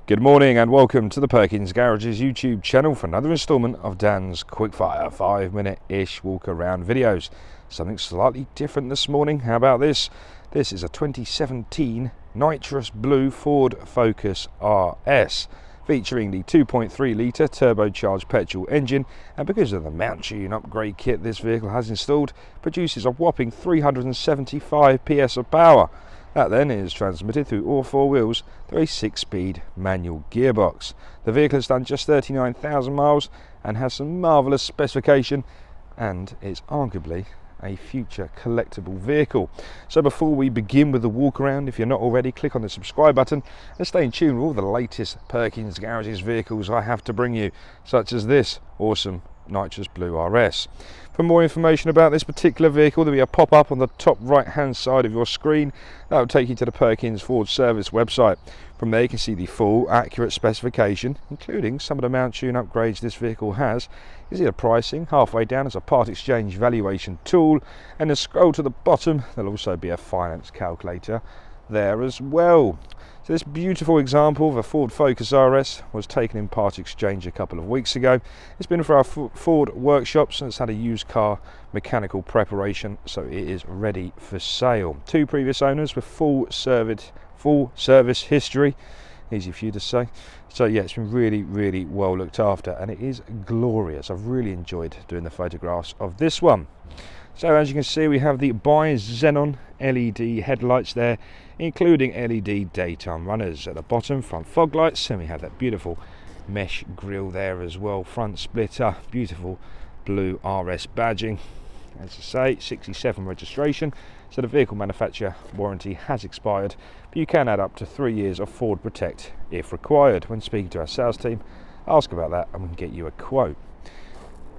Good morning and welcome to the Perkins Garages YouTube channel for another instalment of Dan's Quickfire 5-minute-ish walk around videos. Something slightly different this morning. How about this? This is a 2017 Nitrous Blue Ford Focus RS featuring the 2.3 litre turbocharged petrol engine, and because of the Mountune upgrade kit this vehicle has installed, produces a whopping 375 PS of power. That then is transmitted through all four wheels through a 6-speed manual gearbox. The vehicle has done just 39,000 miles and has some marvellous specification, and is arguably a future collectible vehicle. So before we begin with the walk around, if you're not already, click on the subscribe button and stay in tune with all the latest Perkins Garages vehicles I have to bring you, such as this awesome Nitrous Blue RS. For more information about this particular vehicle, there'll be a pop-up on the top right hand side of your screen that will take you to the Perkins Ford Service website. From there you can see the full accurate specification, including some of the Mountune upgrades this vehicle has. You see the pricing halfway down as a part exchange valuation tool, and then scroll to the bottom, there'll also be a finance calculator there as well. So this beautiful example of a Ford Focus RS was taken in part exchange a couple of weeks ago. It's been for our Ford workshops and it's had a used car mechanical preparation, so it is ready for sale. Two previous owners with full service history, easy for you to say. So yeah, it's been really well looked after, and it is glorious. I've really enjoyed doing the photographs of this one. So as you can see, we have the Bi-Xenon LED headlights there, including LED daytime runners at the bottom, front fog lights, and we have that beautiful mesh grille there as well, front splitter, beautiful blue RS badging. As I say, 67 registration, so the vehicle manufacturer warranty has expired, but you can add up to 3 years of Ford Protect if required. When speaking to our sales team, ask about that and we can get you a quote.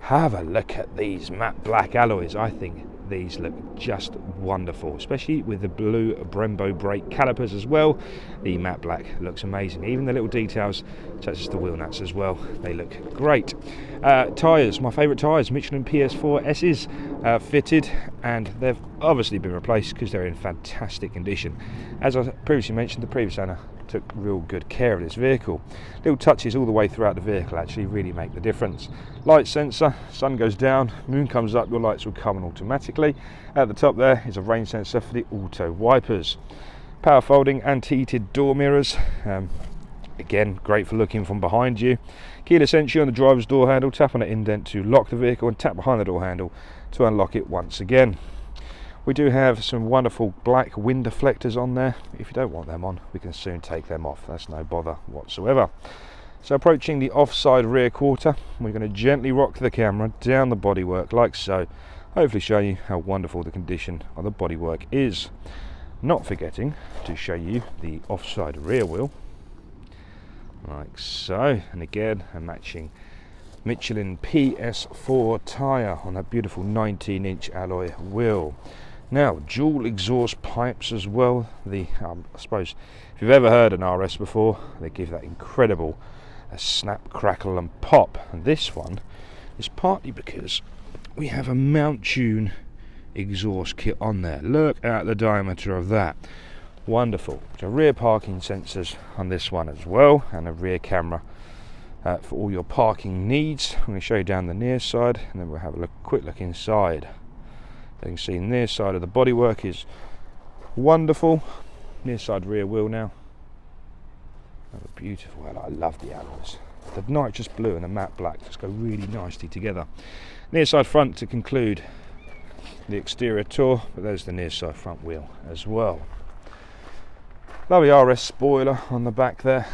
Have a look at these matte black alloys. I think these look just wonderful, especially with the blue Brembo brake calipers as well. The matte black looks amazing. Even the little details such as the wheel nuts as well, they look great. Tyres, my favourite tyres, Michelin PS4 S's fitted, and they've obviously been replaced because they're in fantastic condition. As I previously mentioned, the previous owner took real good care of this vehicle. Little touches all the way throughout the vehicle actually really make the difference. Light sensor, sun goes down, moon comes up, your lights will come on automatically. At the top there is a rain sensor for the auto wipers. Power folding anti-heated door mirrors, again great for looking from behind you. Keyless entry on the driver's door handle, tap on the indent to lock the vehicle and tap behind the door handle to unlock it once again. We do have some wonderful black wind deflectors on there. If you don't want them on, we can soon take them off. That's no bother whatsoever. So approaching the offside rear quarter, we're going to gently rock the camera down the bodywork like so. Hopefully show you how wonderful the condition of the bodywork is. Not forgetting to show you the offside rear wheel, like so. And again, a matching Michelin PS4 tyre on that beautiful 19-inch alloy wheel. Now, dual exhaust pipes as well. I suppose if you've ever heard an RS before, they give that incredible snap, crackle and pop. And this one is partly because we have a Mountune exhaust kit on there. Look at the diameter of that. Wonderful. So rear parking sensors on this one as well, and a rear camera for all your parking needs. I'm going to show you down the near side, and then we'll have a quick look inside. You can see the near side of the bodywork is wonderful. Near side rear wheel now. Oh, beautiful. I love the alloys. The nitrous blue and the matte black just go really nicely together. Near side front to conclude the exterior tour, but there's the near side front wheel as well. Lovely RS spoiler on the back there.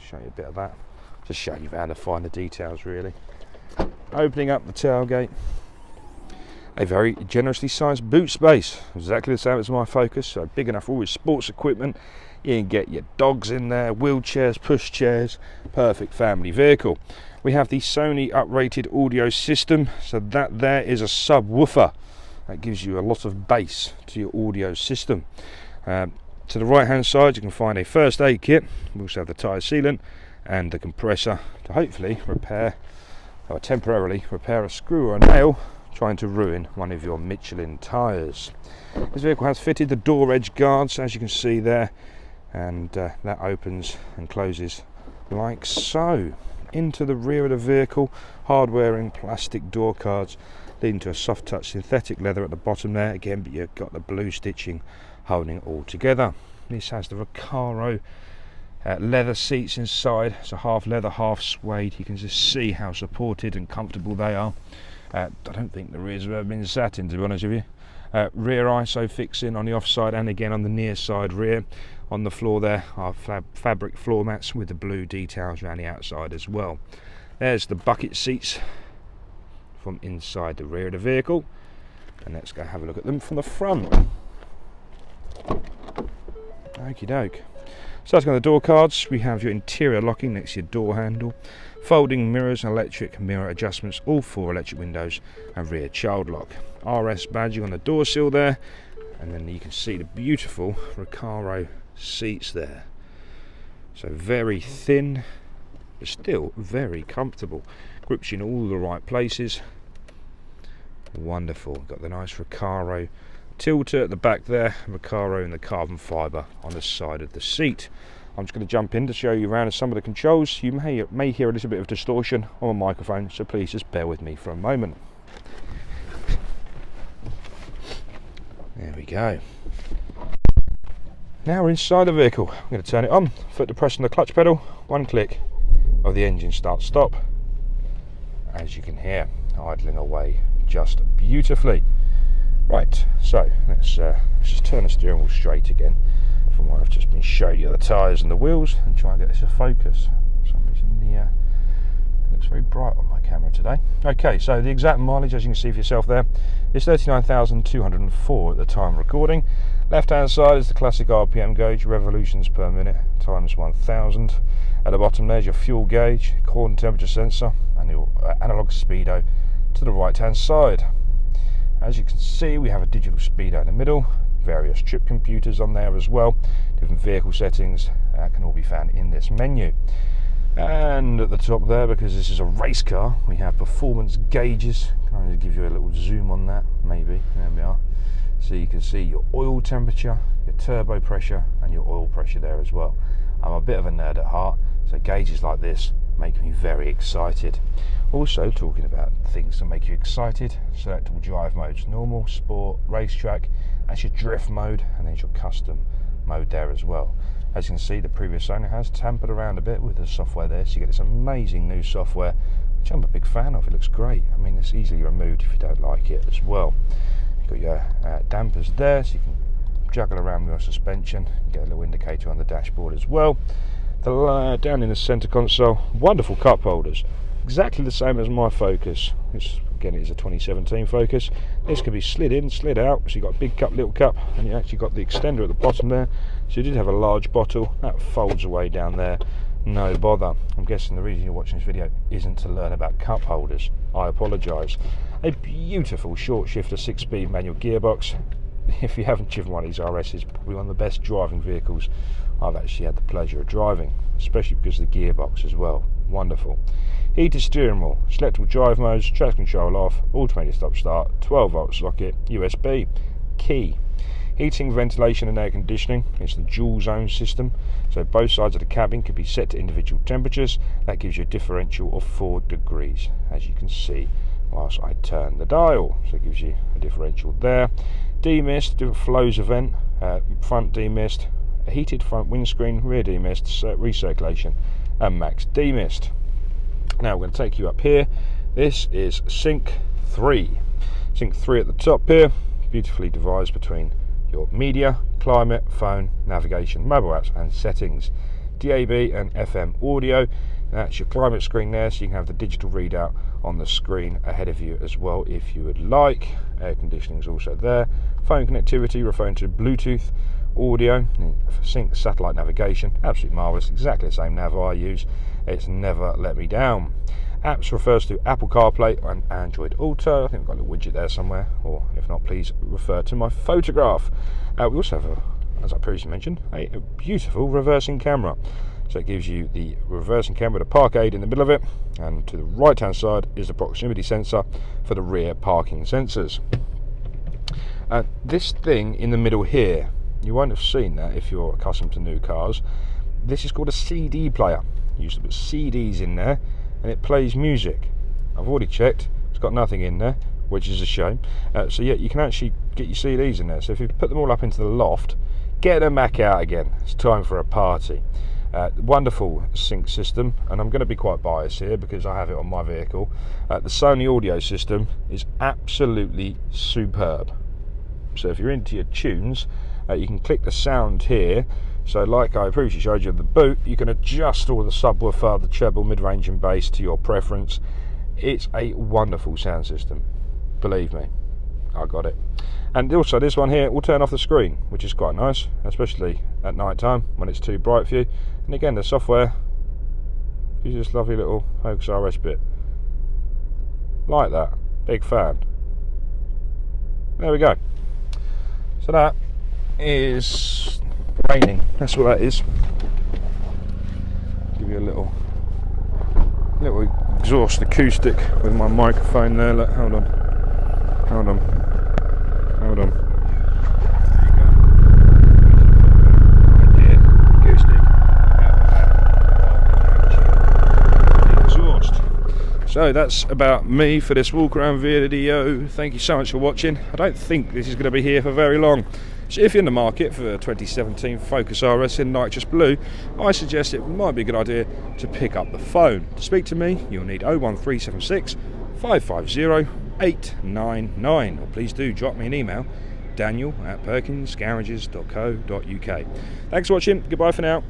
Show you a bit of that. Just show you how to find the details really. Opening up the tailgate. A very generously sized boot space, exactly the same as my Focus, so big enough for all your sports equipment. You can get your dogs in there, wheelchairs, push chairs, perfect family vehicle. We have the SONY uprated audio system, so that there is a subwoofer. That gives you a lot of bass to your audio system. To the right hand side you can find a first aid kit. We also have the tyre sealant and the compressor to hopefully repair, or temporarily repair, a screw or a nail trying to ruin one of your Michelin tyres. This vehicle has fitted the door edge guards, as you can see there, and that opens and closes like so. Into the rear of the vehicle, hardware in plastic door cards leading to a soft touch synthetic leather at the bottom there again, but you've got the blue stitching holding it all together. This has the Recaro leather seats inside, so half leather, half suede. You can just see how supported and comfortable they are. I don't think the rears have ever been sat in, to be honest with you. Rear ISO fixing on the offside and again on the near side rear. On the floor there are fabric floor mats with the blue details around the outside as well. There's the bucket seats from inside the rear of the vehicle, and let's go have a look at them from the front. Okie doke. Starting on the door cards, we have your interior locking next to your door handle, folding mirrors and electric mirror adjustments, all 4 electric windows and rear child lock. RS badging on the door sill there, and then you can see the beautiful RECARO seats there. So very thin, but still very comfortable. Grips you in all the right places. Wonderful. Got the nice RECARO tilter at the back there, RECARO in the carbon fibre on the side of the seat. I'm just going to jump in to show you around some of the controls. You may hear a little bit of distortion on my microphone, so please just bear with me for a moment. There we go. Now we're inside the vehicle. I'm going to turn it on, foot to press on the clutch pedal, one click of the engine start stop. As you can hear, idling away just beautifully. Right, so let's just turn the steering wheel straight again from where I've just been showing you the tyres and the wheels, and try and get this to focus. For some reason it looks very bright on my camera today. Okay, so the exact mileage, as you can see for yourself there, is 39,204 at the time of recording. Left hand side is the classic RPM gauge, revolutions per minute times 1000. At the bottom there's your fuel gauge, core and temperature sensor, and your analog speedo to the right hand side. As you can see, we have a digital speedo in the middle, various trip computers on there as well, different vehicle settings can all be found in this menu. And at the top there, because this is a race car, we have performance gauges. Can I just give you a little zoom on that? Maybe. There we are. So you can see your oil temperature, your turbo pressure, and your oil pressure there as well. I'm a bit of a nerd at heart, so gauges like this make me very excited. Also, talking about things that make you excited, selectable drive modes: normal, sport, racetrack. That's your drift mode, and there's your custom mode there as well. As you can see, the previous owner has tampered around a bit with the software there, so you get this amazing new software, which I'm a big fan of. It looks great. I mean, it's easily removed if you don't like it as well. You've got your dampers there, so you can juggle around with your suspension. You get a little indicator on the dashboard as well. Down in the centre console, wonderful cup holders, exactly the same as my Focus. Which again is a 2017 Focus. This can be slid in, slid out, so you've got a big cup, little cup, and you actually got the extender at the bottom there. So you did have a large bottle that folds away down there, no bother. I'm guessing the reason you're watching this video isn't to learn about cup holders. I apologise. A beautiful short shifter 6-speed manual gearbox. If you haven't driven one of these RSs, probably one of the best driving vehicles I've actually had the pleasure of driving, especially because of the gearbox as well. Wonderful. Heated steering wheel, selectable drive modes, traction control off, automated stop start, 12 volt socket, USB, key. Heating, ventilation and air conditioning. It's the dual zone system, so both sides of the cabin can be set to individual temperatures. That gives you a differential of 4 degrees, as you can see whilst I turn the dial. So it gives you a differential there. Demist, different flows of vent, front demist, a heated front windscreen, rear demist, recirculation and max demist. Now we're going to take you up here. This is Sync 3. Sync 3 at the top here, beautifully devised between your media, climate, phone, navigation, mobile apps and settings. DAB and FM audio. That's your climate screen there, so you can have the digital readout on the screen ahead of you as well if you would like. Air conditioning is also there. Phone connectivity, referring to Bluetooth audio, sync satellite navigation, absolutely marvellous, exactly the same nav I use. It's never let me down. Apps refers to Apple CarPlay and Android Auto. I think we've got a little widget there somewhere, or if not, please refer to my photograph. We also have, as I previously mentioned, a beautiful reversing camera. So it gives you the reversing camera, the park aid in the middle of it, and to the right hand side is the proximity sensor for the rear parking sensors. This thing in the middle here, you won't have seen that if you're accustomed to new cars. This is called a CD player. You used to put CDs in there and it plays music. I've already checked, it's got nothing in there, which is a shame. So yeah, you can actually get your CDs in there. So if you put them all up into the loft, get them back out again. It's time for a party. Wonderful sync system, and I'm going to be quite biased here because I have it on my vehicle. The SONY audio system is absolutely superb. So if you're into your tunes, you can click the sound here. So like I previously showed you at the boot, you can adjust all the subwoofer, the treble, mid-range and bass to your preference. It's a wonderful sound system, believe me, I got it. And also this one here will turn off the screen, which is quite nice, especially at night time when it's too bright for you. And again, the software is this lovely little Focus RS bit, like that. Big fan. There we go. So that is raining, that's what that is. Give you a little exhaust acoustic with my microphone there. Look, hold on. Exhaust. So that's about me for this walk around video. Thank you so much for watching. I don't think this is going to be here for very long. So if you're in the market for a 2017 Focus RS in Nitrous Blue, I suggest it might be a good idea to pick up the phone. To speak to me, you'll need 01376 550 899, or please do drop me an email, daniel@perkinsgarages.co.uk. Thanks for watching, goodbye for now.